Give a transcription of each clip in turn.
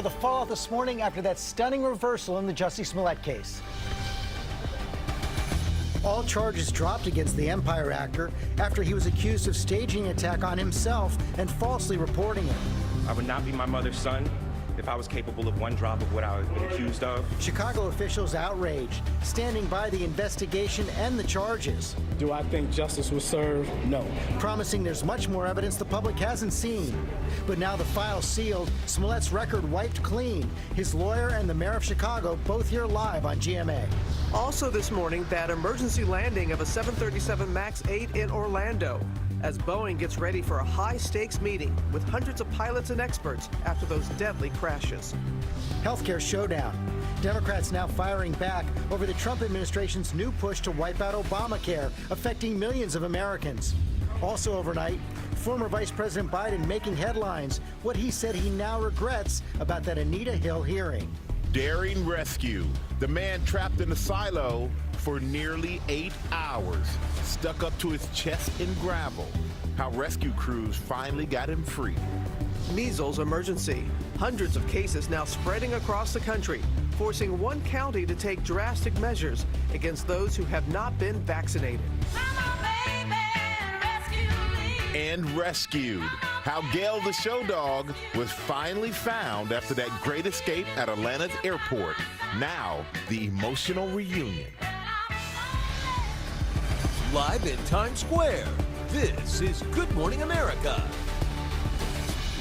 The fallout this morning after that stunning reversal in the Jussie Smollett case. All charges dropped against the Empire actor after he was accused of staging an attack on himself and falsely reporting it. I would not be my mother's son if I was capable of one drop of what I was been accused of. Chicago officials outraged, standing by the investigation and the charges. Do I think justice was served? No. Promising there's much more evidence the public hasn't seen. But now the file's sealed, Smollett's record wiped clean. His lawyer and the mayor of Chicago both here live on GMA. Also this morning, that emergency landing of a 737 MAX 8 in Orlando, as Boeing gets ready for a high-stakes meeting with hundreds of pilots and experts after those deadly crashes. Healthcare showdown. Democrats now firing back over the Trump administration's new push to wipe out Obamacare, affecting millions of Americans. Also overnight, former Vice President Biden making headlines, what he said he now regrets about that Anita Hill hearing. Daring rescue. The man trapped in a silo for nearly 8 hours, stuck up to his chest in gravel. How rescue crews finally got him free. Measles emergency. Hundreds of cases now spreading across the country, forcing one county to take drastic measures against those who have not been vaccinated. And rescued. How Gail the show dog was finally found after that great escape at Atlanta's airport. Now, the emotional reunion. Live in Times Square, this is Good Morning America.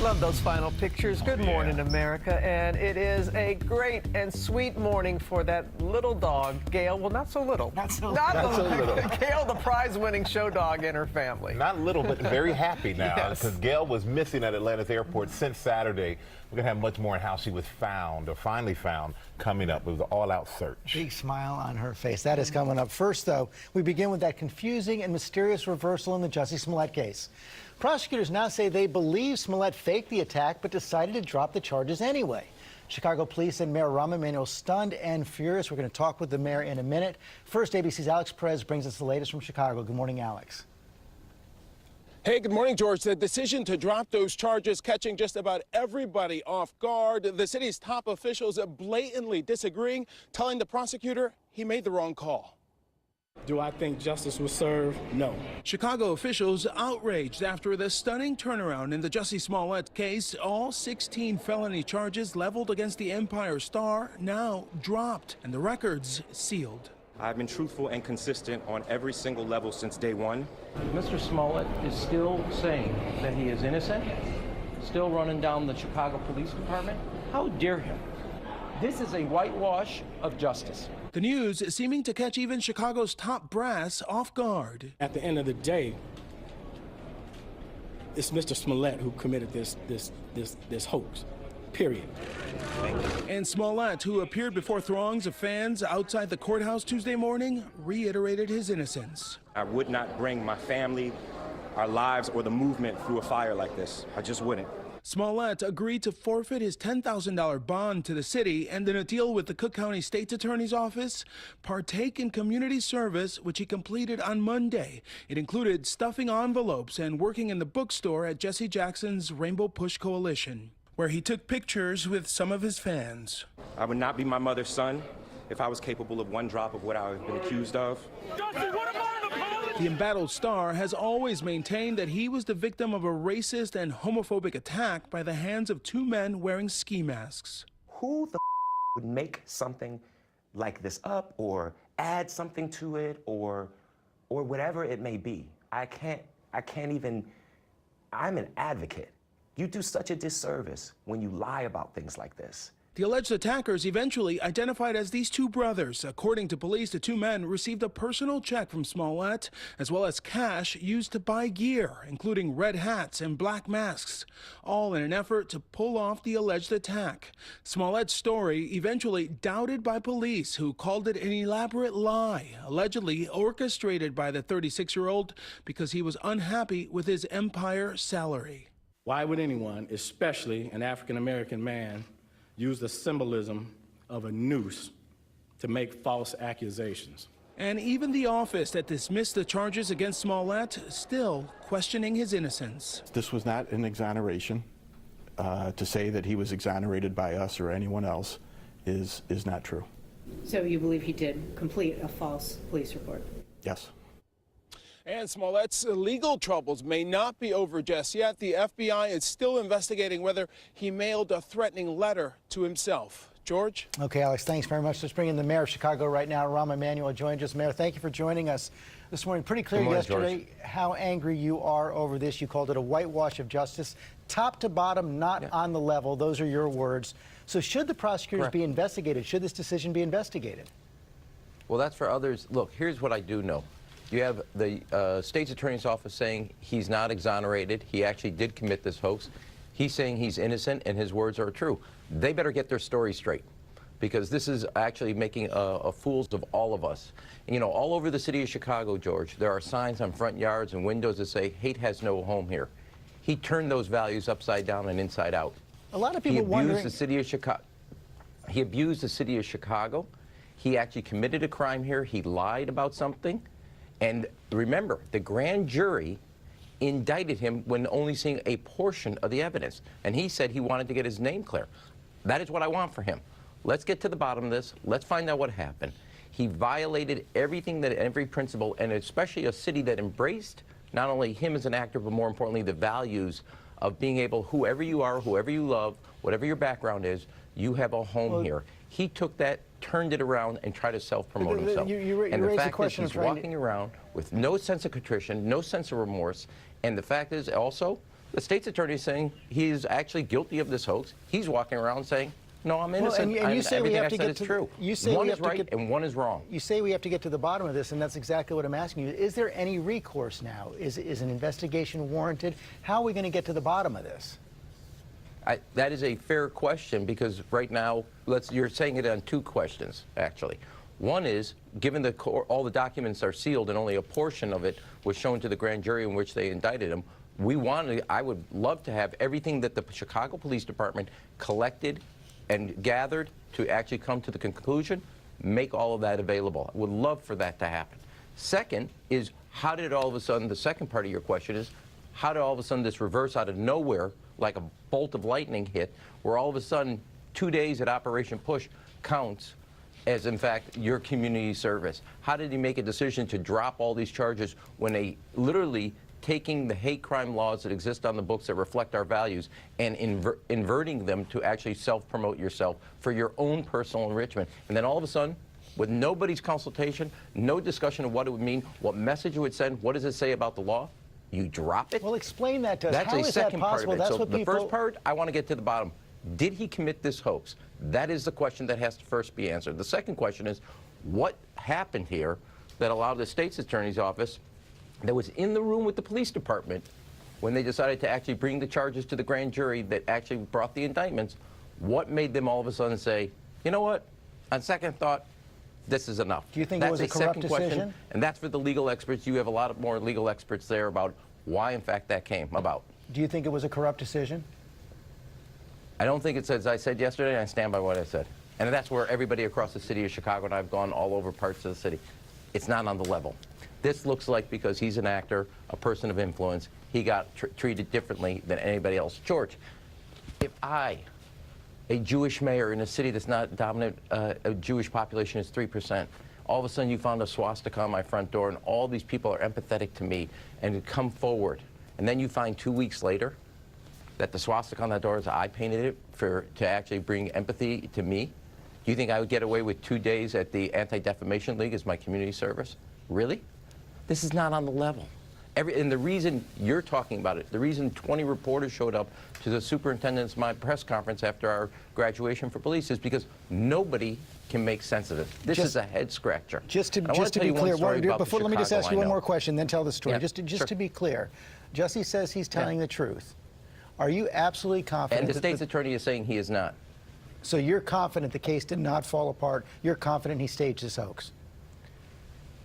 Love those final pictures. Good morning, America. And it is a great and sweet morning for that little dog, Gail. Well, not so little. Not so little. Gail, the prize-winning show dog, and her family. Not little, but very happy now, Yes. because Gail was missing at Atlanta's airport since Saturday. We're going to have much more on how she was found, or finally found, coming up. It was an all-out search. Big smile on her face. That is coming up. First, though, we begin with that confusing and mysterious reversal in the Jussie Smollett case. Prosecutors now say they believe Smollett faked the attack but decided to drop the charges anyway. Chicago police and Mayor Rahm Emanuel stunned and furious. We're going to talk with the mayor in a minute. First, ABC's Alex Perez brings us the latest from Chicago. Good morning, Alex. Hey, good morning, George. The decision to drop those charges catching just about everybody off guard. The city's top officials blatantly disagreeing, telling the prosecutor he made the wrong call. Do I think justice was served? No. Chicago officials outraged after the stunning turnaround in the Jussie Smollett case. All 16 felony charges leveled against the Empire star now dropped and the records sealed. I've been truthful and consistent on every single level since day one. Mr. Smollett is still saying that he is innocent, still running down the Chicago Police Department. How dare him? This is a whitewash of justice. The news seeming to catch even Chicago's top brass off guard. At the end of the day, it's Mr. Smollett who committed this hoax, period. And Smollett, who appeared before throngs of fans outside the courthouse Tuesday morning, reiterated his innocence. I would not bring my family, our lives, or the movement through a fire like this. I just wouldn't. Smollett agreed to forfeit his $10,000 bond to the city and in a deal with the Cook County State's Attorney's Office, partake in community service, which he completed on Monday. It included stuffing envelopes and working in the bookstore at Jesse Jackson's Rainbow Push Coalition, where he took pictures with some of his fans. I would not be my mother's son if I was capable of one drop of what I've been accused of. The embattled star has always maintained that he was the victim of a racist and homophobic attack by the hands of two men wearing ski masks. Who the would make something like this up or add something to it or whatever it may be? I can't even, I'm an advocate. You do such a disservice when you lie about things like this. The alleged attackers, eventually identified as these two brothers. According to police, the two men received a personal check from Smollett, as well as cash used to buy gear, including red hats and black masks, all in an effort to pull off the alleged attack. Smollett's story eventually doubted by police, who called it an elaborate lie, allegedly orchestrated by the 36-year-old because he was unhappy with his Empire salary. Why would anyone, especially an African-American man, use the symbolism of a noose to make false accusations? And even the office that dismissed the charges against Smollett still questioning his innocence. This was not an exoneration. to say that he was exonerated by us or anyone else is not true. So you believe he did complete a false police report? Yes. And Smollett's legal troubles may not be over just yet. The FBI is still investigating whether he mailed a threatening letter to himself. George? Okay, Alex, thanks very much. Let's bring in the mayor of Chicago right now. Rahm Emanuel joins us. Mayor, thank you for joining us this morning. Pretty clear yesterday how angry you are over this. You called it a whitewash of justice, top to bottom, not on the level. Those are your words. So should the prosecutors be investigated? Should this decision be investigated? Well, that's for others. Look, here's what I do know. You have the state's attorney's office saying he's not exonerated. He actually did commit this hoax. He's saying he's innocent, and his words are true. They better get their story straight, because this is actually making fools of all of us. You know, all over the city of Chicago, George, there are signs on front yards and windows that say, hate has no home here. He turned those values upside down and inside out. A lot of people wondering... He abused the city of Chicago. He actually committed a crime here. He lied about something. And remember, the grand jury indicted him when only seeing a portion of the evidence. And he said he wanted to get his name clear. That is what I want for him. Let's get to the bottom of this. Let's find out what happened. He violated everything, that every principle, and especially a city that embraced not only him as an actor, but more importantly, the values of being able, whoever you are, whoever you love, whatever your background is, you have a home here. He took that, turned it around, and tried to self-promote himself. And the fact is, he's walking around with no sense of contrition, no sense of remorse. And the fact is also, the state's attorney is saying he's actually guilty of this hoax. He's walking around saying, no, I'm innocent. And you say we have to get to true. You say one is right and one is wrong. You say we have to get to the bottom of this, and that's exactly what I'm asking you. Is there any recourse now? Is an investigation warranted? How are we going to get to the bottom of this? That is a fair question, because right now, you're saying it on two questions, actually. One is, given all the documents are sealed and only a portion of it was shown to the grand jury in which they indicted him, I would love to have everything that the Chicago Police Department collected and gathered to actually come to the conclusion, make all of that available. I would love for that to happen. Second is, how did all of a sudden, the second part of your question is, how did all of a sudden this reverse out of nowhere, like a bolt of lightning hit, where all of a sudden 2 days at Operation Push counts as, in fact, your community service? How did he make a decision to drop all these charges when they literally taking the hate crime laws that exist on the books that reflect our values and inverting them to actually self-promote yourself for your own personal enrichment? And then all of a sudden, with nobody's consultation, no discussion of what it would mean, what message it would send, what does it say about the law, you drop it? Well, explain that to us. That's How a is second that possible? part of it. That's So what the people... first part, I want to get to the bottom. Did he commit this hoax? That is the question that has to first be answered. The second question is, what happened here that allowed the state's attorney's office that was in the room with the police department when they decided to actually bring the charges to the grand jury that actually brought the indictments, what made them all of a sudden say, you know what, on second thought, this is enough? Do you think it was a corrupt decision? Question, and that's for the legal experts. You have a lot more legal experts there about why, in fact, that came about. Do you think it was a corrupt decision? I don't think it's as I said yesterday, and I stand by what I said. And that's where everybody across the city of Chicago, and I've gone all over parts of the city, it's not on the level. This looks like, because he's an actor, a person of influence, he got treated differently than anybody else. George, if I, a Jewish mayor in a city that's not dominant, a Jewish population is 3%, all of a sudden you found a swastika on my front door and all these people are empathetic to me and come forward, and then you find 2 weeks later that the swastika on that door is I painted it to actually bring empathy to me, do you think I would get away with 2 days at the Anti-Defamation League as my community service? Really? This is not on the level. And the reason you're talking about it, the reason 20 reporters showed up to the superintendent's press conference after our graduation for police is because nobody can make sense of it. This is a head scratcher. Just to be clear, let me just ask you one more question, then tell the story. Just to be clear, Jussie says he's telling the truth. Are you absolutely confident? And the state's attorney is saying he is not. So you're confident the case did not fall apart? You're confident he staged this hoax?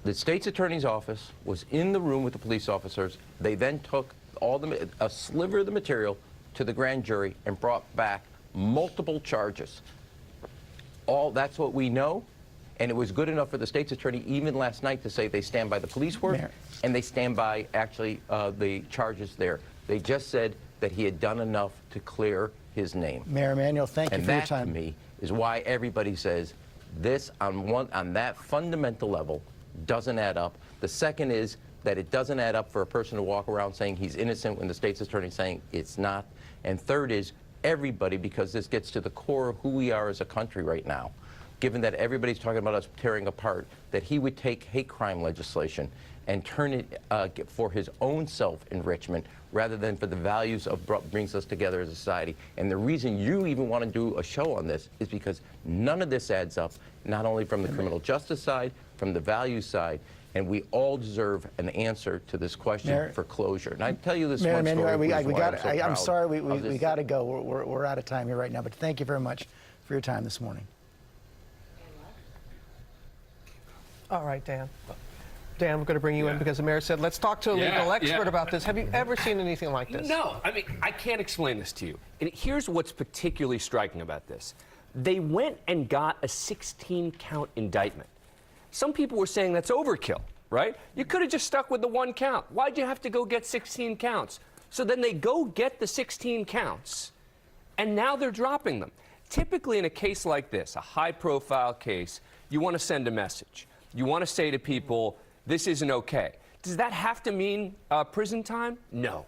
The state's attorney's office was in the room with the police officers. They then took a sliver of the material to the grand jury and brought back multiple charges. That's what we know, and it was good enough for the state's attorney even last night to say they stand by the police work and they stand by actually the charges there. They just said that he had done enough to clear his name. Mayor Emanuel, thank you for your time. And that, to me, is why everybody says this on that fundamental level doesn't add up. The second is that it doesn't add up for a person to walk around saying he's innocent when the state's attorney is saying it's not. And third is everybody, because this gets to the core of who we are as a country right now, given that everybody's talking about us tearing apart, that he would take hate crime legislation and turn it for his own self-enrichment rather than for the values of what brings us together as a society. And the reason you even want to do a show on this is because none of this adds up, not only from the criminal justice side, from the values side, and we all deserve an answer to this question for closure. And I tell you this one story. I'm sorry, we got to go. We're out of time here right now, but thank you very much for your time this morning. All right, Dan. Dan, we're going to bring you in because the mayor said, let's talk to a legal expert about this. Have you ever seen anything like this? No. I mean, I can't explain this to you. And here's what's particularly striking about this. They went and got a 16-count indictment. Some people were saying that's overkill, right? You could have just stuck with the 1 count. Why'd you have to go get 16 counts? So then they go get the 16 counts, and now they're dropping them. Typically in a case like this, a high-profile case, you want to send a message. You want to say to people, this isn't okay. Does that have to mean prison time? No.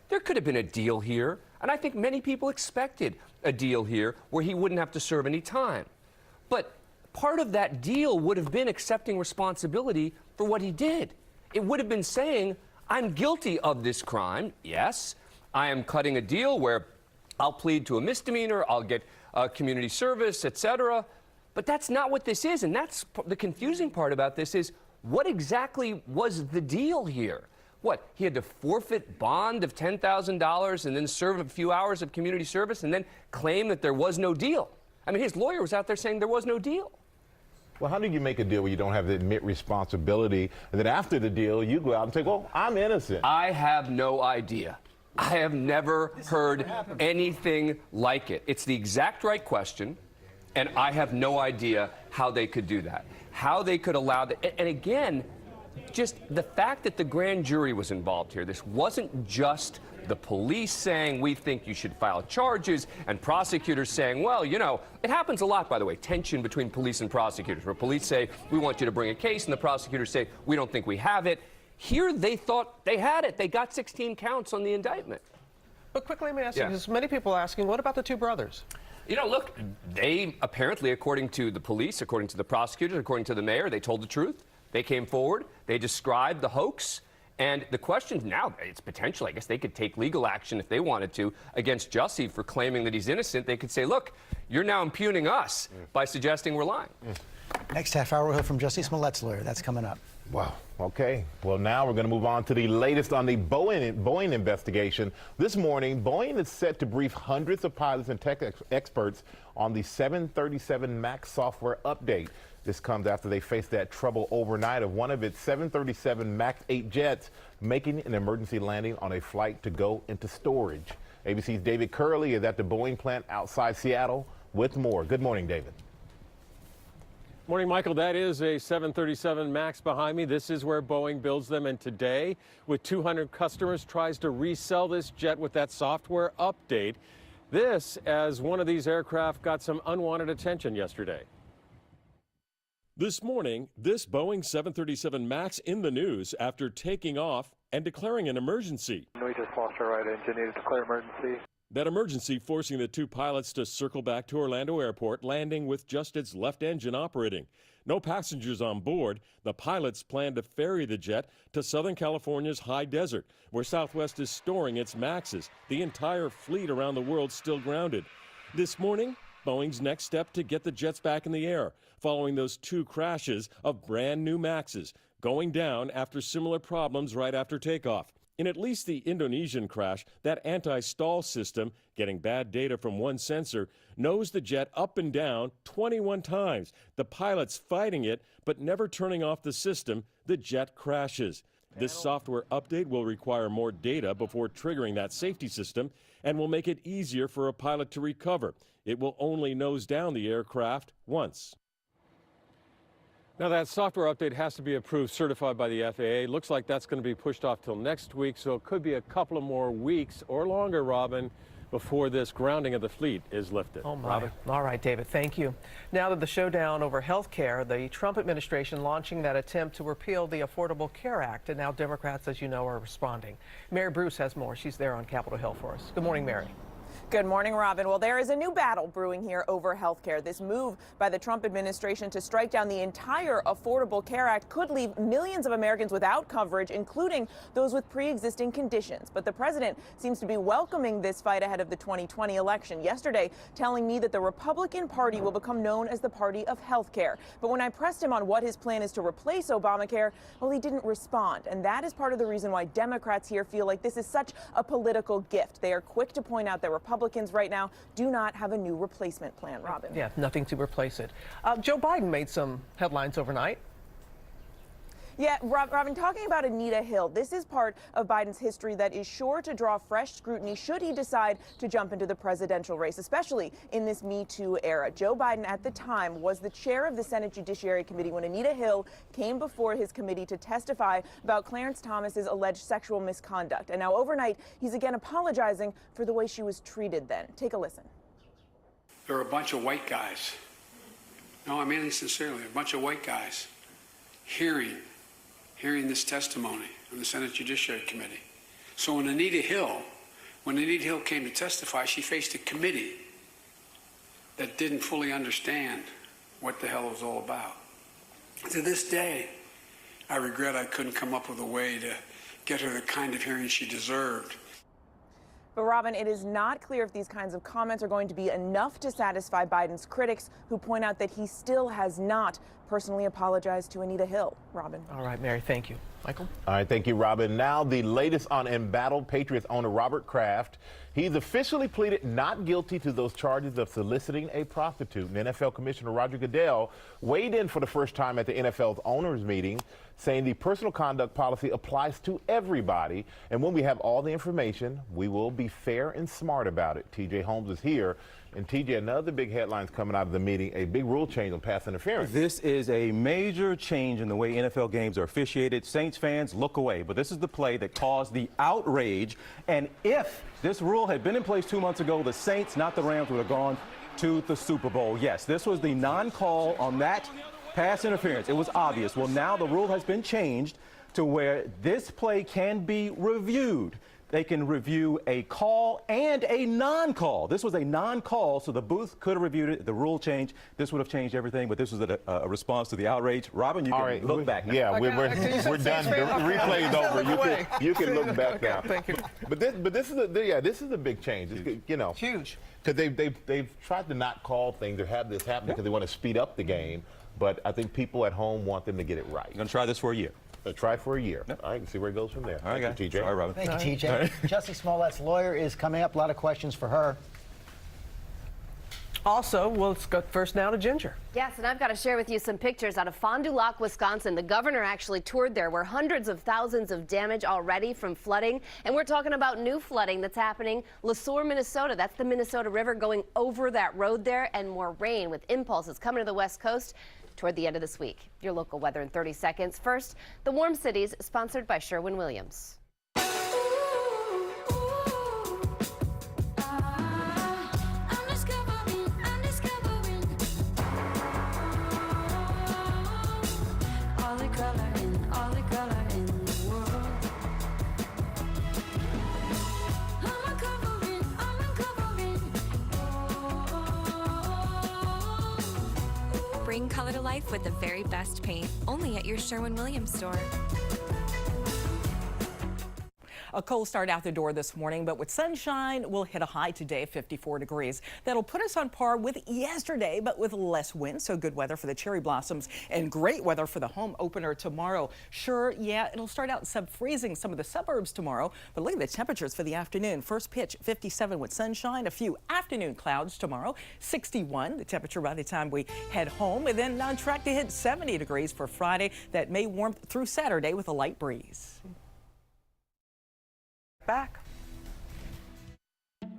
There could have been a deal here, and I think many people expected a deal here where he wouldn't have to serve any time. But part of that deal would have been accepting responsibility for what he did. It would have been saying, I'm guilty of this crime, yes. I am cutting a deal where I'll plead to a misdemeanor, I'll get community service, etc. But that's not what this is, and that's the confusing part about this is, what exactly was the deal here? What, he had to forfeit bond of $10,000 and then serve a few hours of community service and then claim that there was no deal? I mean, his lawyer was out there saying there was no deal. Well, how do you make a deal where you don't have to admit responsibility, and then after the deal, you go out and say, well, I'm innocent? I have no idea. I have never heard anything like it. It's the exact right question, and I have no idea how they could do that. How they could allow that. And again, just the fact that the grand jury was involved here, this wasn't just the police saying, we think you should file charges, and prosecutors saying, well, you know, it happens a lot, by the way, tension between police and prosecutors, where police say, we want you to bring a case, and the prosecutors say, we don't think we have it. Here, they thought they had it. They got 16 counts on the indictment. But quickly, let me ask you, because many people are asking, what about the 2 brothers? You know, look, they apparently, according to the police, according to the prosecutors, according to the mayor, they told the truth. They came forward. They described the hoax. And the question now, it's potential, I guess they could take legal action if they wanted to against Jussie for claiming that he's innocent. They could say, look, you're now impugning us by suggesting we're lying. Next half hour, we'll hear from Jussie Smollett's lawyer. That's coming up. Wow. Okay. Well, now we're going to move on to the latest on the Boeing investigation. This morning, Boeing is set to brief hundreds of pilots and tech experts on the 737 MAX software update. This comes after they faced that trouble overnight of one of its 737 MAX 8 jets making an emergency landing on a flight to go into storage. ABC's David Curley is at the Boeing plant outside Seattle with more. Good morning, David. Morning, Michael. That is a 737 MAX behind me. This is where Boeing builds them. And today, with 200 customers, tries to resell this jet with that software update. This, as one of these aircraft got some unwanted attention yesterday. This morning, this Boeing 737 MAX in the news after taking off and declaring an emergency. We just lost our right engine, needed to declare emergency. That emergency forcing the 2 pilots to circle back to Orlando Airport, landing with just its left engine operating. No passengers on board. The pilots plan to ferry the jet to Southern California's high desert, where Southwest is storing its MAXs. The entire fleet around the world still grounded. This morning, Boeing's next step to get the jets back in the air, following those 2 crashes of brand new MAXs, going down after similar problems right after takeoff. In at least the Indonesian crash, that anti-stall system, getting bad data from one sensor, nosed the jet up and down 21 times. The pilots fighting it, but never turning off the system, the jet crashes. This software update will require more data before triggering that safety system and will make it easier for a pilot to recover. It will only nose down the aircraft once. Now, that software update has to be approved, certified by the FAA. Looks like that's going to be pushed off till next week, so it could be a couple of more weeks or longer, Robin, before this grounding of the fleet is lifted. Oh, my. Robin? All right, David, thank you. Now that the showdown over health care, the Trump administration launching that attempt to repeal the Affordable Care Act, and now Democrats, as you know, are responding. Mary Bruce has more. She's there on Capitol Hill for us. Good morning, Mary. Good morning, Robin. Well, there is a new battle brewing here over health care. This move by the Trump administration to strike down the entire Affordable Care Act could leave millions of Americans without coverage, including those with pre-existing conditions. But the president seems to be welcoming this fight ahead of the 2020 election. Yesterday, telling me that the Republican Party will become known as the party of health care. But when I pressed him on what his plan is to replace Obamacare, well, he didn't respond. And that is part of the reason why Democrats here feel like this is such a political gift. They are quick to point out that Republicans right now do not have a new replacement plan, Robin. Yeah, nothing to replace it. Joe Biden made some headlines overnight. Yeah, Robin, talking about Anita Hill, this is part of Biden's history that is sure to draw fresh scrutiny should he decide to jump into the presidential race, especially in this Me Too era. Joe Biden at the time was the chair of the Senate Judiciary Committee when Anita Hill came before his committee to testify about Clarence Thomas's alleged sexual misconduct. And now overnight, he's again apologizing for the way she was treated then. Take a listen. There are a bunch of white guys. No, I mean it sincerely. A bunch of white guys hearing this testimony from the Senate Judiciary Committee. So when Anita Hill came to testify, she faced a committee that didn't fully understand what the hell it was all about. To this day, I regret I couldn't come up with a way to get her the kind of hearing she deserved. But Robin, it is not clear if these kinds of comments are going to be enough to satisfy Biden's critics, who point out that he still has not personally apologized to Anita Hill. Robin. All right, Mary, thank you. Michael? All right, thank you, Robin. Now the latest on embattled Patriots owner Robert Kraft. He's officially pleaded not guilty to those charges of soliciting a prostitute. And NFL Commissioner Roger Goodell weighed in for the first time at the NFL's owners meeting, saying the personal conduct policy applies to everybody. And when we have all the information, we will be fair and smart about it. TJ Holmes is here. And TJ, another big headlines coming out of the meeting, a big rule change on pass interference. This is a major change in the way NFL games are officiated. Saints fans, look away. But this is the play that caused the outrage. And if this rule had been in place 2 months ago, the Saints, not the Rams, would have gone to the Super Bowl. Yes, this was the non-call on that pass interference. It was obvious. Well, now the rule has been changed to where this play can be reviewed. They can review a call and a non-call. This was a non-call, so the booth could have reviewed it. The rule changed. This would have changed everything, but this was a response to the outrage. Robin, you can look back now. Yeah, we're done. The replay is over. You can look back now. Thank you. But this is a big change. It's, you know, huge. Because they've tried to not call things or have this happen because they want to speed up the game. But I think people at home want them to get it right. You're going to try this for a year. Try for a year. Yep. All right, and see where it goes from there. All right, Thank you, TJ. All right, Robin. Thank you, TJ. Right. Jussie Smollett's lawyer is coming up. A lot of questions for her. Also, well, let's go first now to Ginger. Yes, and I've got to share with you some pictures out of Fond du Lac, Wisconsin. The governor actually toured there, where hundreds of thousands of damage already from flooding. And we're talking about new flooding that's happening. Le Sueur, Minnesota. That's the Minnesota River going over that road there, and more rain with impulses coming to the West Coast toward the end of this week. Your local weather in 30 seconds. First, the Warm Cities, sponsored by Sherwin-Williams. Bring color to life with the very best paint, only at your Sherwin-Williams store. A cold start out the door this morning, but with sunshine, we'll hit a high today, 54 degrees. That'll put us on par with yesterday, but with less wind, so good weather for the cherry blossoms and great weather for the home opener tomorrow. Sure, yeah, it'll start out sub-freezing some of the suburbs tomorrow, but look at the temperatures for the afternoon. First pitch, 57 with sunshine, a few afternoon clouds tomorrow, 61, the temperature by the time we head home, and then on track to hit 70 degrees for Friday. That may warm through Saturday with a light breeze. Back.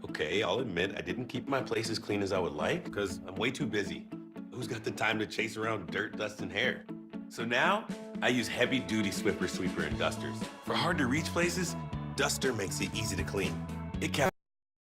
Okay, I'll admit I didn't keep my place as clean as I would like because I'm way too busy. Who's got the time to chase around dirt, dust, and hair? So now I use heavy-duty Swiffer Sweeper and dusters. For hard-to-reach places, Duster makes it easy to clean. It